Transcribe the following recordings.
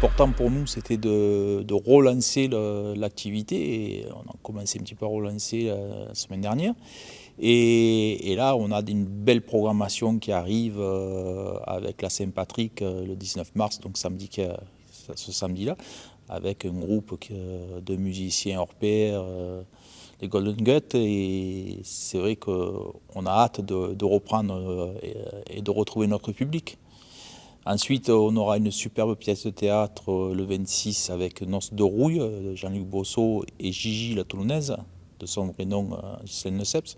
important pour nous, c'était de relancer l'activité. Et on a commencé un petit peu à relancer la semaine dernière. Et là, on a une belle programmation qui arrive avec la Saint-Patrick le 19 mars, donc samedi, ce samedi-là, avec un groupe de musiciens hors pair, les Golden Gut. Et c'est vrai qu'on a hâte de reprendre et de retrouver notre public. Ensuite, on aura une superbe pièce de théâtre le 26 avec Noces de Rouille, de Jean-Luc Bosso et Gigi la Toulonnaise, de son vrai nom Gisèle Neuseps.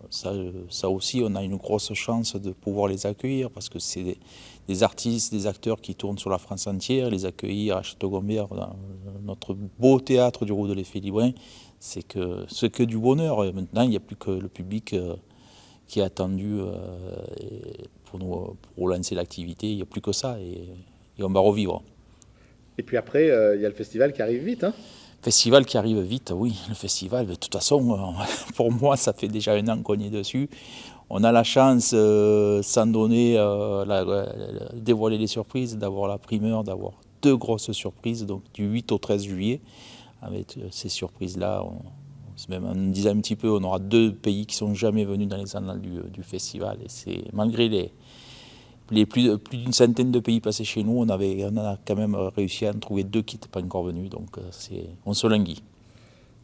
Ça aussi, on a une grosse chance de pouvoir les accueillir parce que c'est des artistes, des acteurs qui tournent sur la France entière. Les accueillir à Château-Gombert, dans notre beau théâtre du Roux de l'Effet-Librain, c'est que du bonheur. Et maintenant, il n'y a plus que le public qui est attendu pour relancer l'activité. Il n'y a plus que ça et on va revivre. Et puis après, il y a le festival qui arrive vite, hein? Festival qui arrive vite, oui, le festival, de toute façon, pour moi, ça fait déjà 1 an qu'on est dessus. On a la chance, sans donner, dévoiler les surprises, d'avoir la primeur, d'avoir 2 grosses surprises, donc du 8 au 13 juillet. Avec ces surprises-là, on disait un petit peu, on aura 2 pays qui ne sont jamais venus dans les annales du festival. Et c'est malgré les plus d'une centaine de pays passés chez nous, on a quand même réussi à en trouver 2 qui n'étaient pas encore venus, donc on se languit.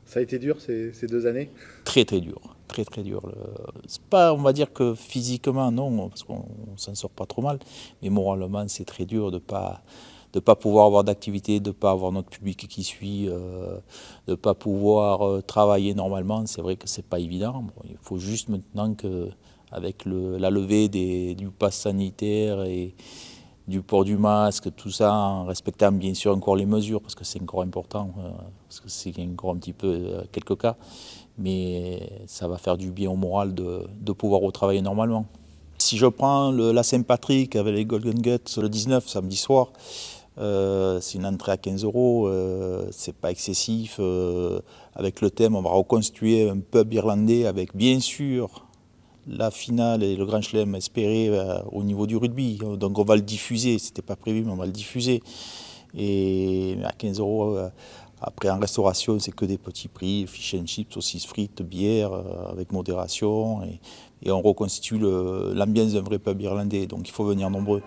Ça a été dur ces 2 années? Très très dur, très très dur. C'est pas, on va dire que physiquement non, parce qu'on s'en sort pas trop mal, mais moralement c'est très dur de pas pouvoir avoir d'activité, de ne pas avoir notre public qui suit, de ne pas pouvoir travailler normalement. C'est vrai que c'est pas évident. Bon, il faut juste maintenant que avec la levée du pass sanitaire et du port du masque, tout ça, en respectant bien sûr encore les mesures, parce que c'est encore important, parce que c'est encore un petit peu quelques cas, mais ça va faire du bien au moral de pouvoir retravailler normalement. Si je prends la Saint-Patrick avec les Golden Guts le 19, samedi soir, c'est une entrée à 15 €, c'est pas excessif. Avec le thème, on va reconstituer un pub irlandais avec bien sûr la finale et le grand chelem espéré au niveau du rugby. Donc on va le diffuser, c'était pas prévu mais on va le diffuser. Et à 15 €, après en restauration c'est que des petits prix, fish and chips, saucisses frites, bière avec modération. Et on reconstitue l'ambiance d'un vrai pub irlandais, donc il faut venir nombreux.